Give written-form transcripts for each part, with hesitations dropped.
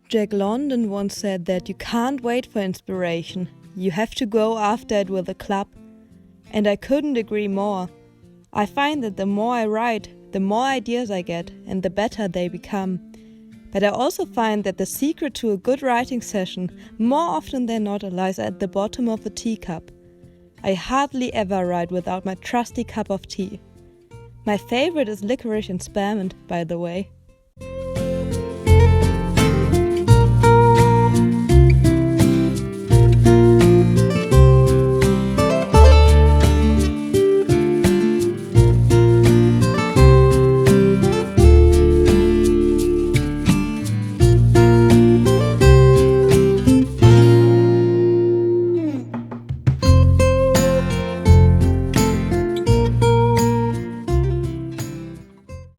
Jack London once said that you can't wait for inspiration, you have to go after it with a club. And I couldn't agree more. I find that the more I write, the more ideas I get and the better they become. But I also find that the secret to a good writing session, more often than not, lies at the bottom of a teacup. I hardly ever write without my trusty cup of tea. My favorite is licorice and spearmint, by the way.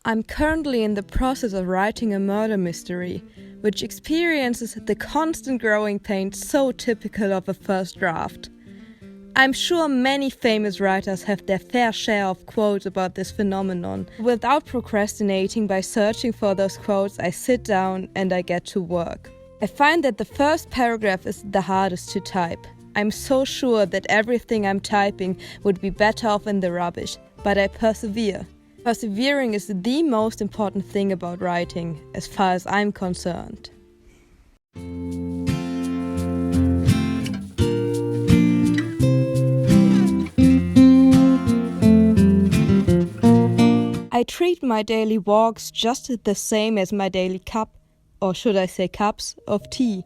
I'm currently in the process of writing a murder mystery, which experiences the constant growing pains so typical of a first draft. I'm sure many famous writers have their fair share of quotes about this phenomenon. Without procrastinating by searching for those quotes, I sit down and I get to work. I find that the first paragraph is the hardest to type. I'm so sure that everything I'm typing would be better off in the rubbish, but I persevere. Persevering is the most important thing about writing, as far as I'm concerned. I treat my daily walks just the same as my daily cup, or should I say cups, of tea.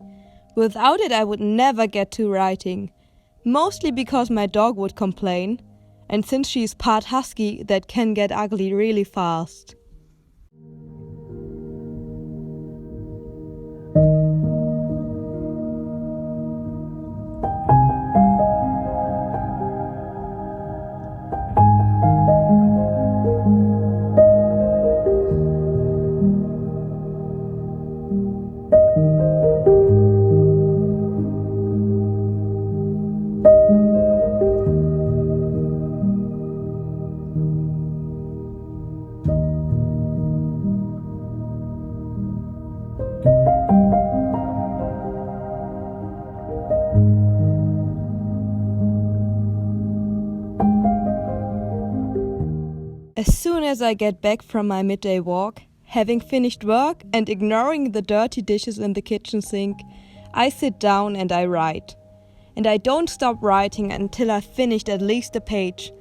Without it I would never get to writing, mostly because my dog would complain. And since she's part husky, that can get ugly really fast. As soon as I get back from my midday walk, having finished work and ignoring the dirty dishes in the kitchen sink, I sit down and I write. And I don't stop writing until I've finished at least a page.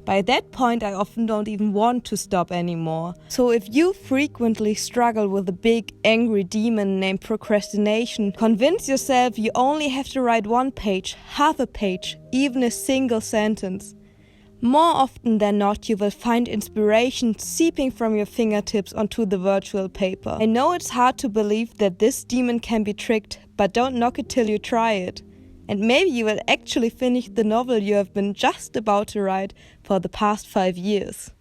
By that point, I often don't even want to stop anymore. So if you frequently struggle with a big, angry demon named procrastination, convince yourself you only have to write one page, half a page, even a single sentence. More often than not, you will find inspiration seeping from your fingertips onto the virtual paper. I know it's hard to believe that this demon can be tricked, but don't knock it till you try it. And maybe you will actually finish the novel you have been just about to write for the past 5 years.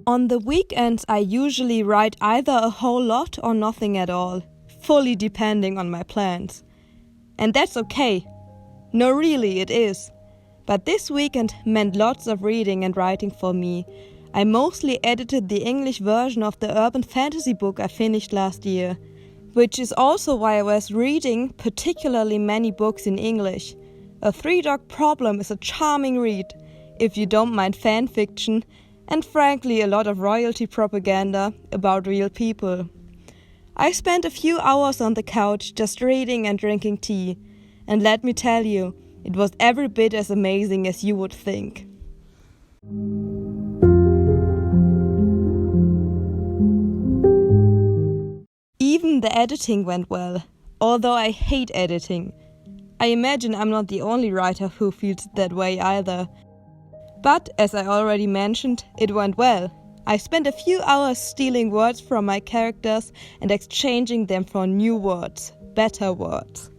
On the weekends, I usually write either a whole lot or nothing at all, fully depending on my plans. And that's okay. No, really, it is. But this weekend meant lots of reading and writing for me. I mostly edited the English version of the urban fantasy book I finished last year, which is also why I was reading particularly many books in English. A Three Dog Problem is a charming read, if you don't mind fan fiction, and frankly a lot of royalty propaganda about real people. I spent a few hours on the couch just reading and drinking tea, and let me tell you, it was every bit as amazing as you would think. Even the editing went well, although I hate editing. I imagine I'm not the only writer who feels that way either. But, as I already mentioned, it went well. I spent a few hours stealing words from my characters and exchanging them for new words, better words.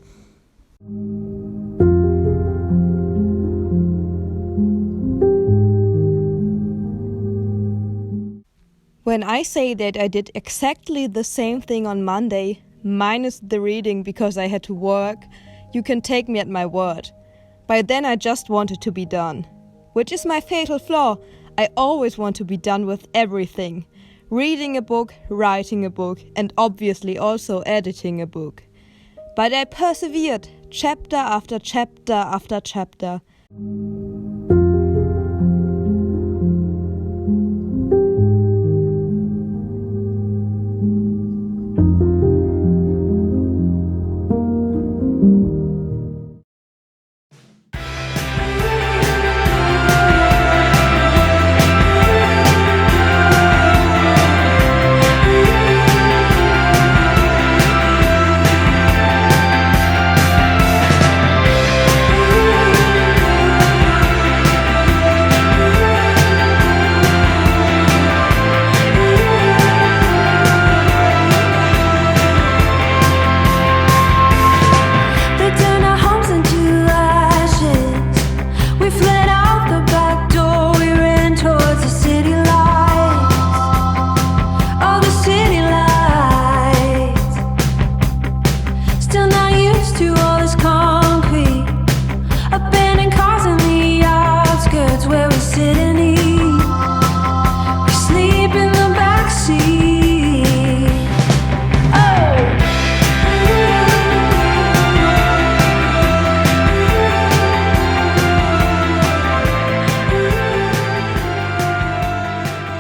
When I say that I did exactly the same thing on Monday, minus the reading because I had to work, you can take me at my word. By then I just wanted to be done. Which is my fatal flaw. I always want to be done with everything. Reading a book, writing a book, and obviously also editing a book. But I persevered, chapter after chapter after chapter.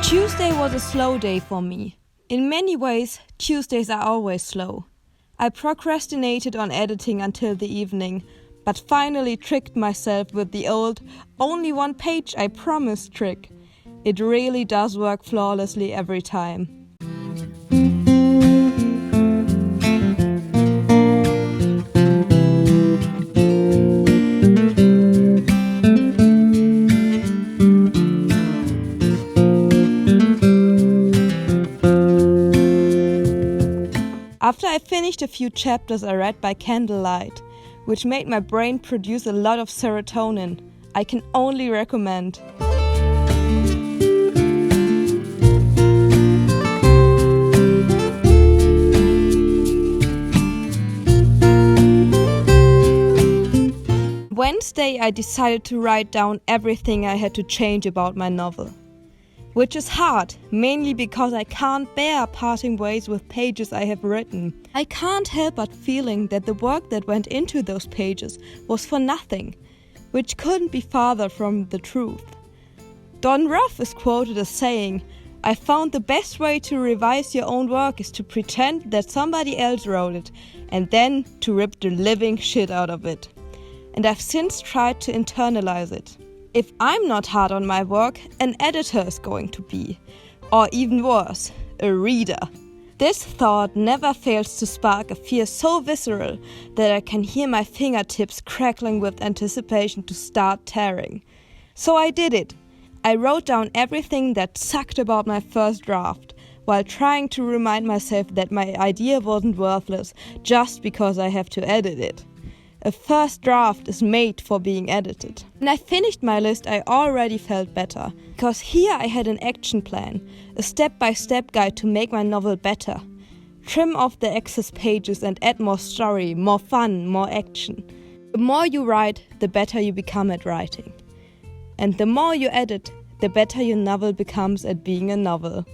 Tuesday was a slow day for me. In many ways, Tuesdays are always slow. I procrastinated on editing until the evening, but finally tricked myself with the old "only one page I promise" trick. It really does work flawlessly every time. After I finished a few chapters, I read by candlelight, which made my brain produce a lot of serotonin. I can only recommend. Wednesday, I decided to write down everything I had to change about my novel. Which is hard, mainly because I can't bear parting ways with pages I have written. I can't help but feeling that the work that went into those pages was for nothing, which couldn't be farther from the truth. Don Ruff is quoted as saying, "I found the best way to revise your own work is to pretend that somebody else wrote it, and then to rip the living shit out of it." And I've since tried to internalize it. If I'm not hard on my work, an editor is going to be. Or even worse, a reader. This thought never fails to spark a fear so visceral that I can hear my fingertips crackling with anticipation to start tearing. So I did it. I wrote down everything that sucked about my first draft, while trying to remind myself that my idea wasn't worthless just because I have to edit it. A first draft is made for being edited. When I finished my list, I already felt better, because here I had an action plan, a step-by-step guide to make my novel better. Trim off the excess pages and add more story, more fun, more action. The more you write, the better you become at writing. And the more you edit, the better your novel becomes at being a novel.